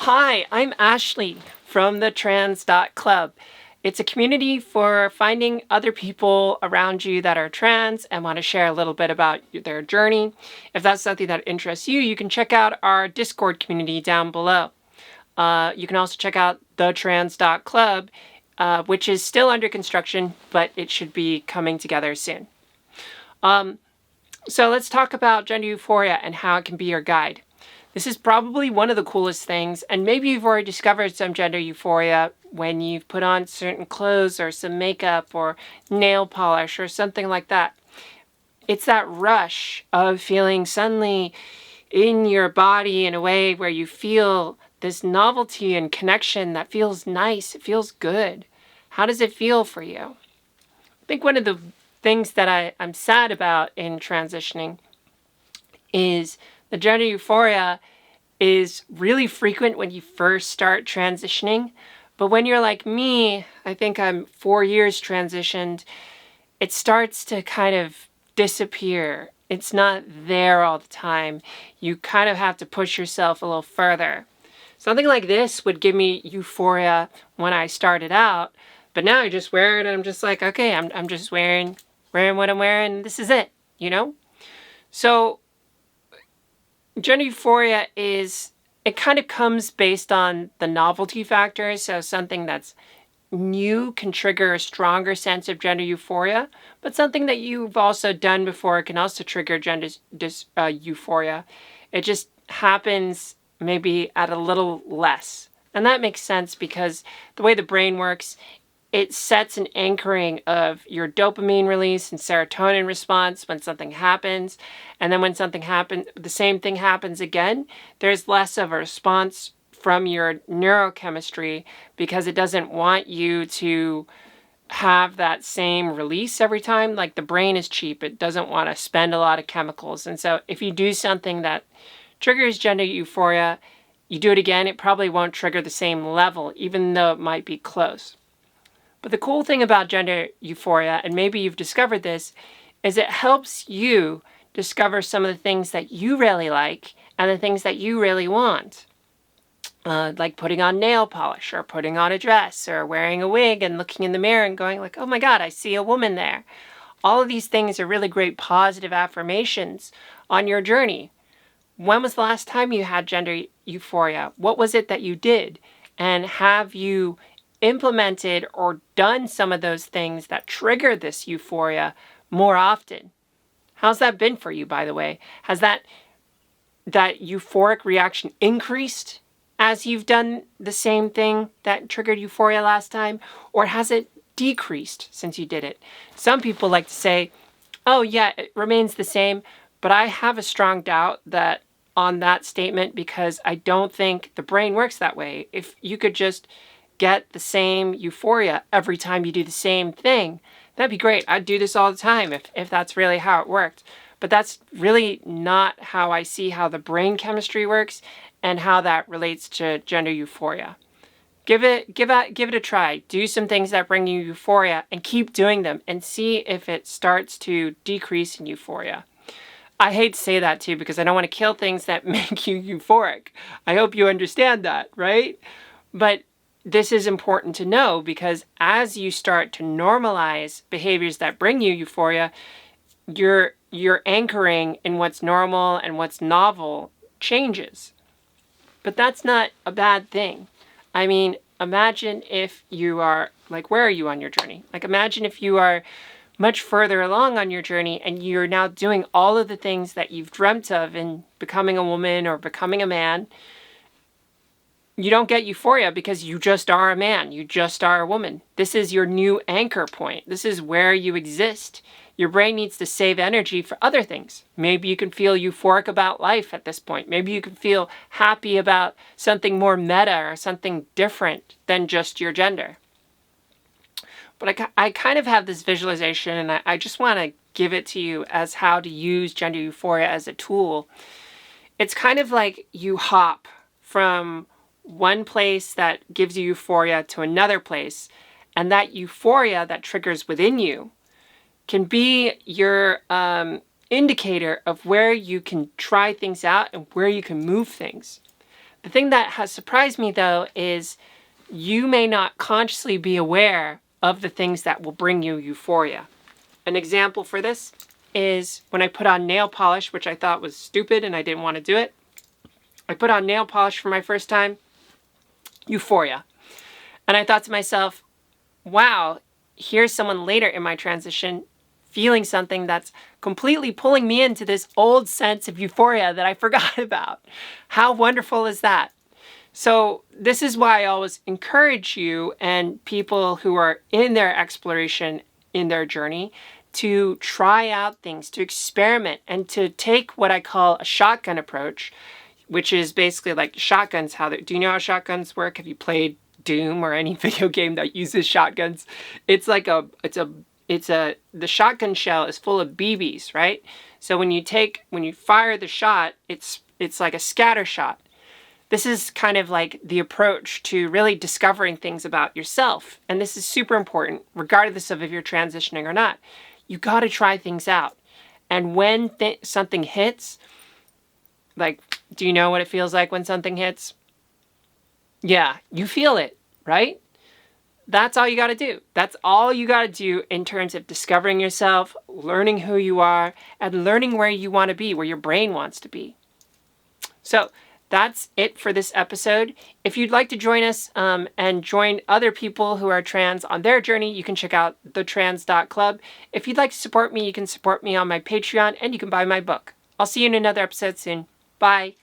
Hi, I'm Ashley from the Trans.club. It's a community for finding other people around you that are trans and want to share a little bit about their journey. If that's something that interests you, you can check out our Discord community down below. You can also check out the Trans.club, which is still under construction, but it should be coming together soon. So let's talk about gender euphoria and how it can be your guide. This is probably one of the coolest things, and maybe you've already discovered some gender euphoria when you've put on certain clothes or some makeup or nail polish or something like that. It's that rush of feeling suddenly in your body in a way where you feel this novelty and connection that feels nice, it feels good. How does it feel for you? I think one of the things that I'm sad about in transitioning is the gender euphoria is really frequent when you first start transitioning. But when you're like me, I think I'm 4 years transitioned, it starts to kind of disappear. It's not there all the time. You kind of have to push yourself a little further. Something like this would give me euphoria when I started out, but now I just wear it and I'm just like, okay, I'm just wearing what I'm wearing. This is it, you know? So gender euphoria it kind of comes based on the novelty factor. So something that's new can trigger a stronger sense of gender euphoria, but something that you've also done before can also trigger gender euphoria. It just happens maybe at a little less. And that makes sense because the way the brain works, it sets an anchoring of your dopamine release and serotonin response when something happens. And then when something happens, the same thing happens again, there's less of a response from your neurochemistry because it doesn't want you to have that same release every time. Like the brain is cheap. It doesn't want to spend a lot of chemicals. And so if you do something that triggers gender euphoria, you do it again, it probably won't trigger the same level, even though it might be close. But the cool thing about gender euphoria, and maybe you've discovered this, is it helps you discover some of the things that you really like and the things that you really want. Like putting on nail polish or putting on a dress or wearing a wig and looking in the mirror and going like, oh my God, I see a woman there. All of these things are really great positive affirmations on your journey. When was the last time you had gender euphoria? What was it that you did? And have you implemented or done some of those things that trigger this euphoria more often? How's that been for you, by the way? Has that euphoric reaction increased as you've done the same thing that triggered euphoria last time? Or has it decreased since you did it? Some people like to say, oh yeah, it remains the same, but I have a strong doubt that on that statement because I don't think the brain works that way. If you could just get the same euphoria every time you do the same thing, that'd be great. I'd do this all the time if that's really how it worked. But that's really not how I see how the brain chemistry works and how that relates to gender euphoria. Give it a try. Do some things that bring you euphoria and keep doing them and see if it starts to decrease in euphoria. I hate to say that too because I don't want to kill things that make you euphoric. I hope you understand that, right? But this is important to know because as you start to normalize behaviors that bring you euphoria, your anchoring in what's normal and what's novel changes. But that's not a bad thing. I mean, imagine if you are, like, where are you on your journey? Like, imagine if you are much further along on your journey and you're now doing all of the things that you've dreamt of in becoming a woman or becoming a man. You don't get euphoria because you just are a man. You just are a woman. This is your new anchor point. This is where you exist. Your brain needs to save energy for other things. Maybe you can feel euphoric about life at this point. Maybe you can feel happy about something more meta or something different than just your gender. But I kind of have this visualization and I just want to give it to you as how to use gender euphoria as a tool. It's kind of like you hop from one place that gives you euphoria to another place, and that euphoria that triggers within you can be your indicator of where you can try things out and where you can move things. The thing that has surprised me, though, is you may not consciously be aware of the things that will bring you euphoria. An example for this is when I put on nail polish, which I thought was stupid and I didn't want to do it. I put on nail polish for my first time, euphoria. And I thought to myself, wow, here's someone later in my transition feeling something that's completely pulling me into this old sense of euphoria that I forgot about. How wonderful is that? So this is why I always encourage you and people who are in their exploration in their journey to try out things, to experiment, and to take what I call a shotgun approach, which is basically like shotguns. Do you know how shotguns work? Have you played Doom or any video game that uses shotguns? It's like the shotgun shell is full of BBs, right? So when you fire the shot, it's like a scatter shot. This is kind of like the approach to really discovering things about yourself. And this is super important, regardless of if you're transitioning or not. You got to try things out. And when something hits, like, do you know what it feels like when something hits? Yeah, you feel it, right? That's all you got to do. That's all you got to do in terms of discovering yourself, learning who you are, and learning where you want to be, where your brain wants to be. So that's it for this episode. If you'd like to join us and join other people who are trans on their journey, you can check out thetrans.club. If you'd like to support me, you can support me on my Patreon and you can buy my book. I'll see you in another episode soon. Bye.